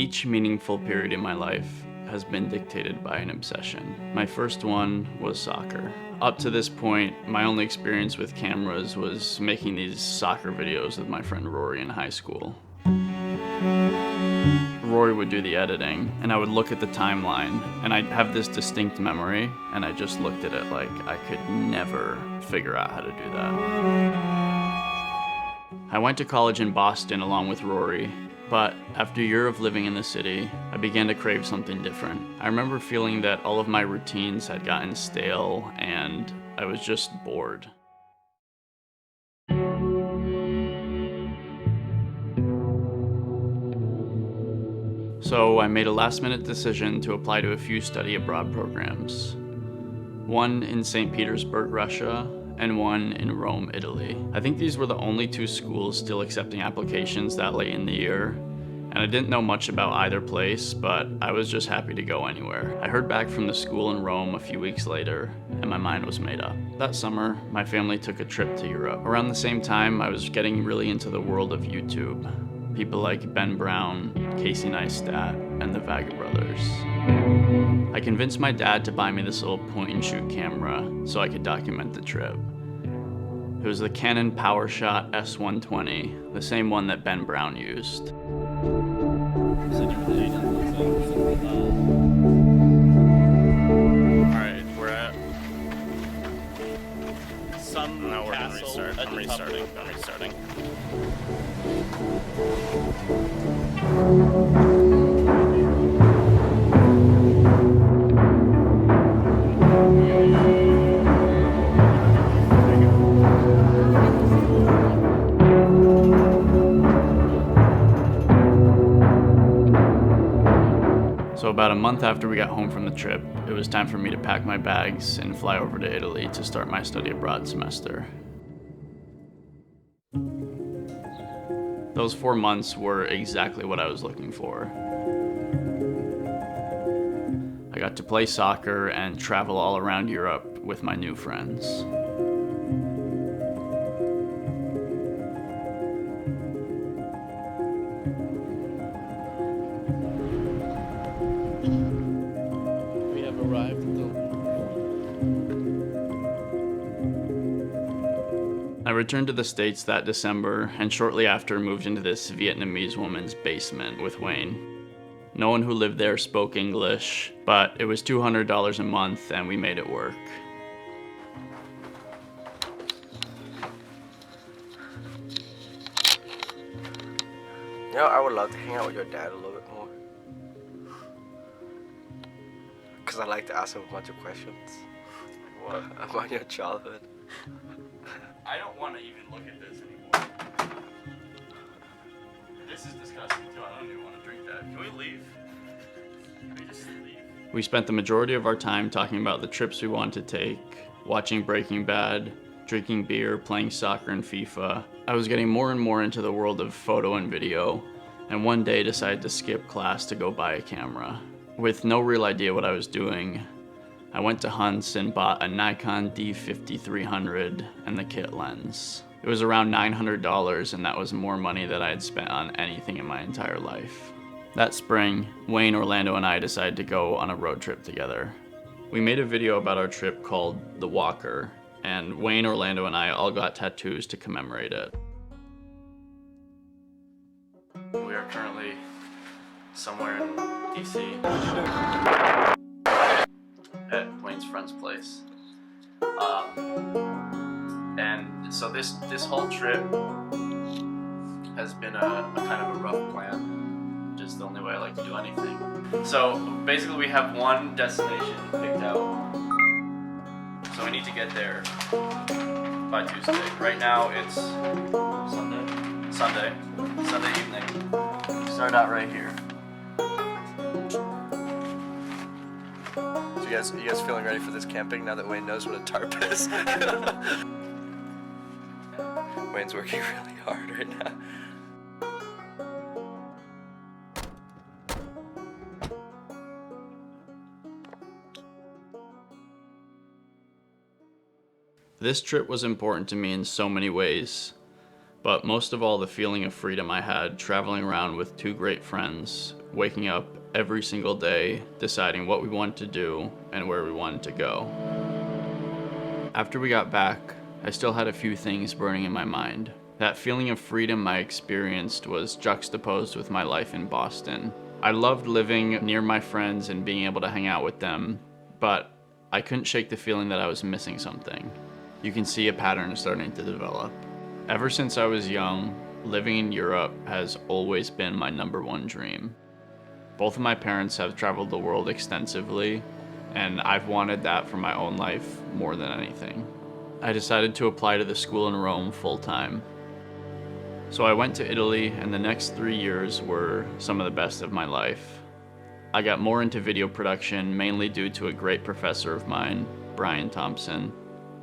Each meaningful period in my life has been dictated by an obsession. My first one was soccer. Up to this point, my only experience with cameras was making these soccer videos with my friend Rory in high school. Rory would do the editing, and I would look at the timeline, and I'd have this distinct memory, and I just looked at it like I could never figure out how to do that. I went to college in Boston along with Rory, but after a year of living in the city, I began to crave something different. I remember feeling that all of my routines had gotten stale, and I was just bored. So I made a last-minute decision to apply to a few study abroad programs. One in St. Petersburg, Russia, and one in Rome, Italy. I think these were the only two schools still accepting applications that late in the year, and I didn't know much about either place, but I was just happy to go anywhere. I heard back from the school in Rome a few weeks later, and my mind was made up. That summer, my family took a trip to Europe. Around the same time, I was getting really into the world of YouTube. People like Ben Brown, Casey Neistat, and the Vaga brothers. I convinced my dad to buy me this little point-and-shoot camera so I could document the trip. It was the Canon PowerShot S120, the same one that Ben Brown used. Alright, we're at some No, we're gonna castle restart. at I'm the top of restarting. I'm restarting. So about a month after we got home from the trip, it was time for me to pack my bags and fly over to Italy to start my study abroad semester. Those 4 months were exactly what I was looking for. I got to play soccer and travel all around Europe with my new friends. We have arrived at the... I returned to the States that December, and shortly after moved into this Vietnamese woman's basement with Wayne. No one who lived there spoke English, but it was $200 a month and we made it work. You know, I would love to hang out with your dad a little bit more. Because I like to ask him a bunch of questions. What? About your childhood. I don't want to even look at this anymore. This is disgusting too. I don't even want to drink that. Can we leave? Can we just leave? We spent the majority of our time talking about the trips we wanted to take, watching Breaking Bad, drinking beer, playing soccer and FIFA. I was getting more and more into the world of photo and video, and one day decided to skip class to go buy a camera. With no real idea what I was doing, I went to Hunt's and bought a Nikon D50-300 and the kit lens. It was around $900, and that was more money than I had spent on anything in my entire life. That spring, Wayne, Orlando, and I decided to go on a road trip together. We made a video about our trip called The Walker, and Wayne, Orlando, and I all got tattoos to commemorate it. We are currently somewhere in DC. At Wayne's friend's place. And so this whole trip has been a kind of a rough plan. Just the only way I like to do anything. So basically we have one destination picked out. So we need to get there by Tuesday. Right now it's Sunday evening. Start out right here. So you guys feeling ready for this camping now that Wayne knows what a tarp is? Wayne's working really hard right now. This trip was important to me in so many ways, but most of all the feeling of freedom I had traveling around with two great friends, waking up every single day, deciding what we wanted to do and where we wanted to go. After we got back, I still had a few things burning in my mind. That feeling of freedom I experienced was juxtaposed with my life in Boston. I loved living near my friends and being able to hang out with them, but I couldn't shake the feeling that I was missing something. You can see a pattern starting to develop. Ever since I was young, living in Europe has always been my #1 dream. Both of my parents have traveled the world extensively, and I've wanted that for my own life more than anything. I decided to apply to the school in Rome full-time. So I went to Italy, and the next 3 years were some of the best of my life. I got more into video production, mainly due to a great professor of mine, Brian Thompson,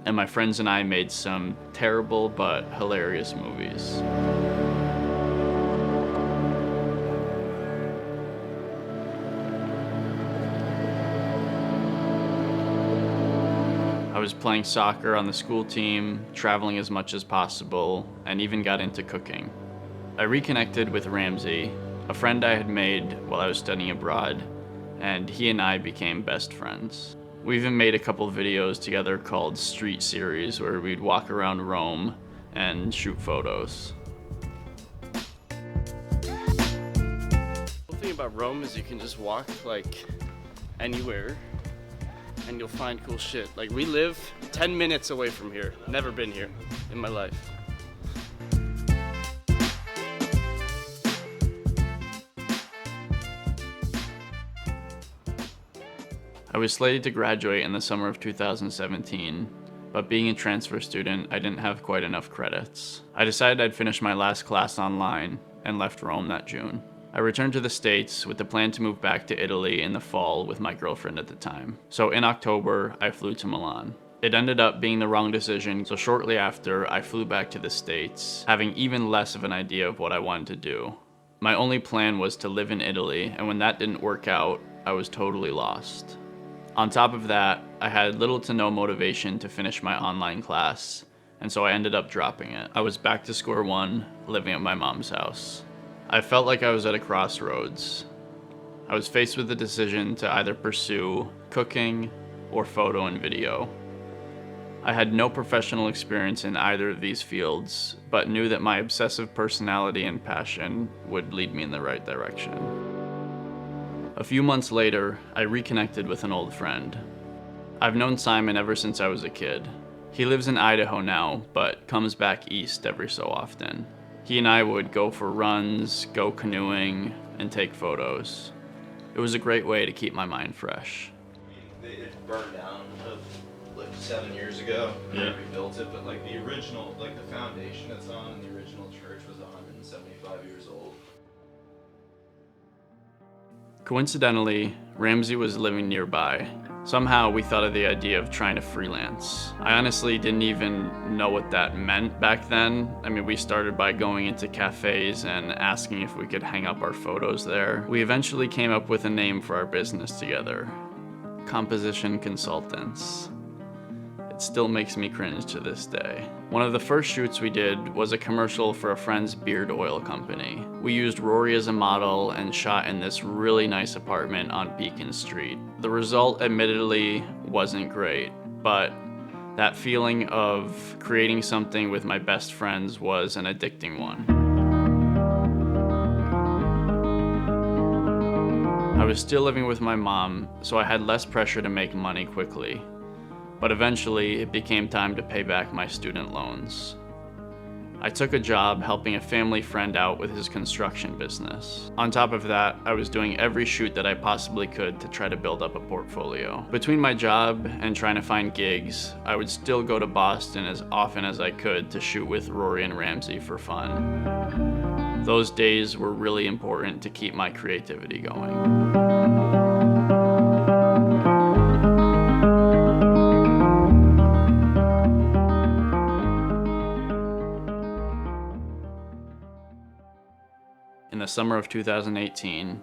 and my friends and I made some terrible but hilarious movies. I was playing soccer on the school team, traveling as much as possible, and even got into cooking. I reconnected with Ramsey, a friend I had made while I was studying abroad, and he and I became best friends. We even made a couple videos together called Street Series, where we'd walk around Rome and shoot photos. The thing about Rome is you can just walk like anywhere and you'll find cool shit. Like we live 10 minutes away from here. Never been here in my life. I was slated to graduate in the summer of 2017, but being a transfer student, I didn't have quite enough credits. I decided I'd finish my last class online and left Rome that June. I returned to the States with the plan to move back to Italy in the fall with my girlfriend at the time. So in October, I flew to Milan. It ended up being the wrong decision, so shortly after, I flew back to the States, having even less of an idea of what I wanted to do. My only plan was to live in Italy, and when that didn't work out, I was totally lost. On top of that, I had little to no motivation to finish my online class, and so I ended up dropping it. I was back to square one, living at my mom's house. I felt like I was at a crossroads. I was faced with the decision to either pursue cooking or photo and video. I had no professional experience in either of these fields, but knew that my obsessive personality and passion would lead me in the right direction. A few months later, I reconnected with an old friend. I've known Simon ever since I was a kid. He lives in Idaho now, but comes back east every so often. He and I would go for runs, go canoeing, and take photos. It was a great way to keep my mind fresh. It burned down like 7 years ago. Yeah. They rebuilt it, but like the original, like the foundation it's on, and the original church was 175 years old. Coincidentally, Ramsey was living nearby. Somehow we thought of the idea of trying to freelance. I honestly didn't even know what that meant back then. I mean, we started by going into cafes and asking if we could hang up our photos there. We eventually came up with a name for our business together: Composition Consultants. It still makes me cringe to this day. One of the first shoots we did was a commercial for a friend's beard oil company. We used Rory as a model and shot in this really nice apartment on Beacon Street. The result admittedly wasn't great, but that feeling of creating something with my best friends was an addicting one. I was still living with my mom, so I had less pressure to make money quickly. But eventually, it became time to pay back my student loans. I took a job helping a family friend out with his construction business. On top of that, I was doing every shoot that I possibly could to try to build up a portfolio. Between my job and trying to find gigs, I would still go to Boston as often as I could to shoot with Rory and Ramsey for fun. Those days were really important to keep my creativity going. In the summer of 2018,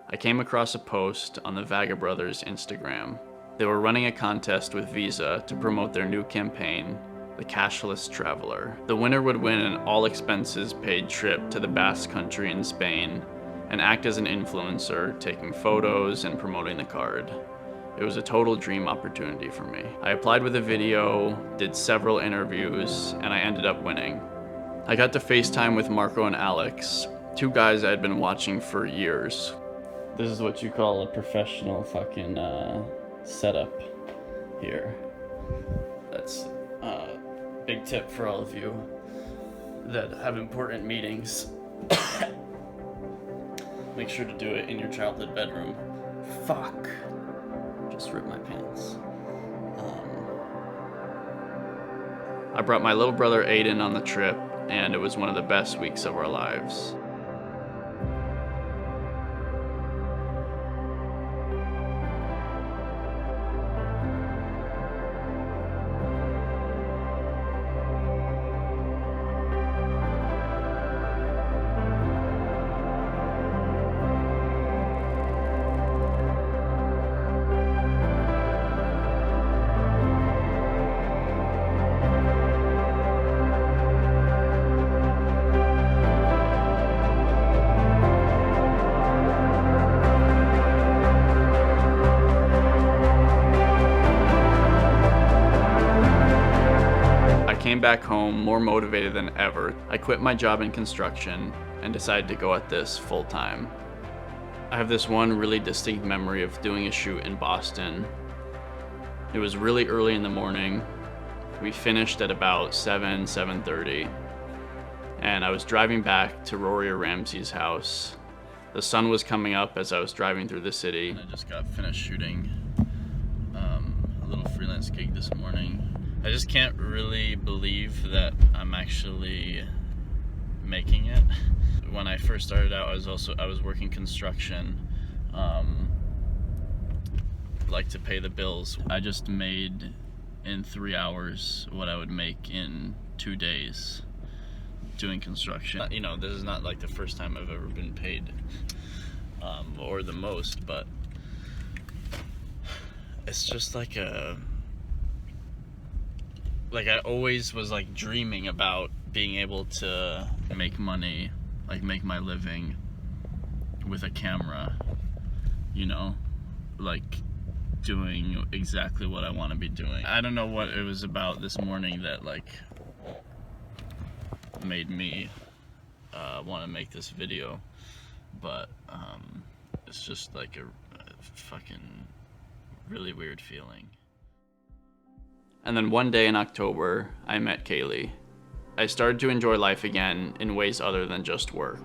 I came across a post on the Vaga Brothers Instagram. They were running a contest with Visa to promote their new campaign, the cashless traveler. The winner would win an all-expenses-paid trip to the Basque Country in Spain and act as an influencer, taking photos and promoting the card. It was a total dream opportunity for me. I applied with a video, did several interviews, and I ended up winning. I got to FaceTime with Marco and Alex, two guys I had been watching for years. This is what you call a professional fucking setup here. That's a big tip for all of you that have important meetings. Make sure to do it in your childhood bedroom. Fuck. Just ripped my pants. I brought my little brother Aiden on the trip, and it was one of the best weeks of our lives. Came back home more motivated than ever. I quit my job in construction and decided to go at this full time. I have this one really distinct memory of doing a shoot in Boston. It was really early in the morning. We finished at about 7:30, and I was driving back to Rory or Ramsey's house. The sun was coming up as I was driving through the city. I just got finished shooting a little freelance gig this morning. I just can't really believe that I'm actually making it. When I first started out, I was working construction, like to pay the bills. I just made in 3 hours what I would make in 2 days doing construction. You know, this is not like the first time I've ever been paid, or the most, but it's just like I always was like dreaming about being able to make money, like make my living with a camera, you know, like doing exactly what I want to be doing. I don't know what it was about this morning that like made me want to make this video, but it's just like a fucking really weird feeling. And then one day in October, I met Kaylee. I started to enjoy life again in ways other than just work.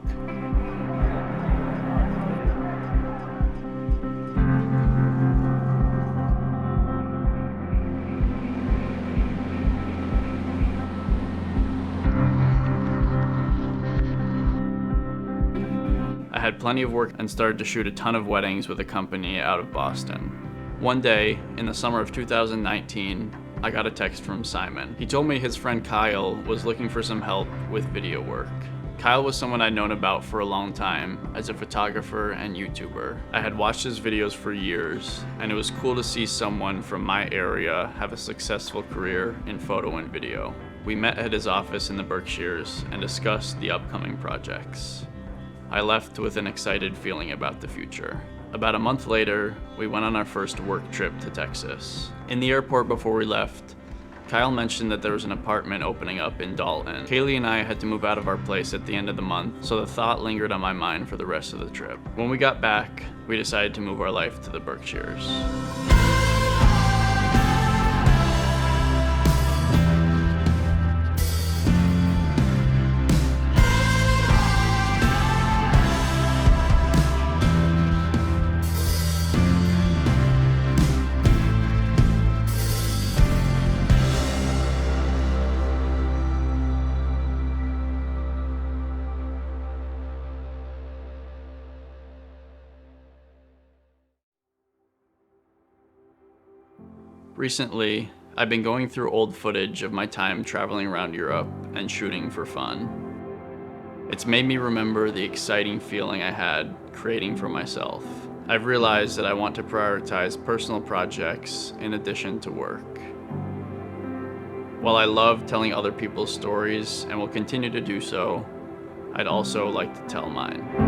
I had plenty of work and started to shoot a ton of weddings with a company out of Boston. One day, in the summer of 2019, I got a text from Simon. He told me his friend Kyle was looking for some help with video work. Kyle was someone I'd known about for a long time as a photographer and YouTuber. I had watched his videos for years, and it was cool to see someone from my area have a successful career in photo and video. We met at his office in the Berkshires and discussed the upcoming projects. I left with an excited feeling about the future. About a month later, we went on our first work trip to Texas. In the airport before we left, Kyle mentioned that there was an apartment opening up in Dalton. Kaylee and I had to move out of our place at the end of the month, so the thought lingered on my mind for the rest of the trip. When we got back, we decided to move our life to the Berkshires. Recently, I've been going through old footage of my time traveling around Europe and shooting for fun. It's made me remember the exciting feeling I had creating for myself. I've realized that I want to prioritize personal projects in addition to work. While I love telling other people's stories and will continue to do so, I'd also like to tell mine.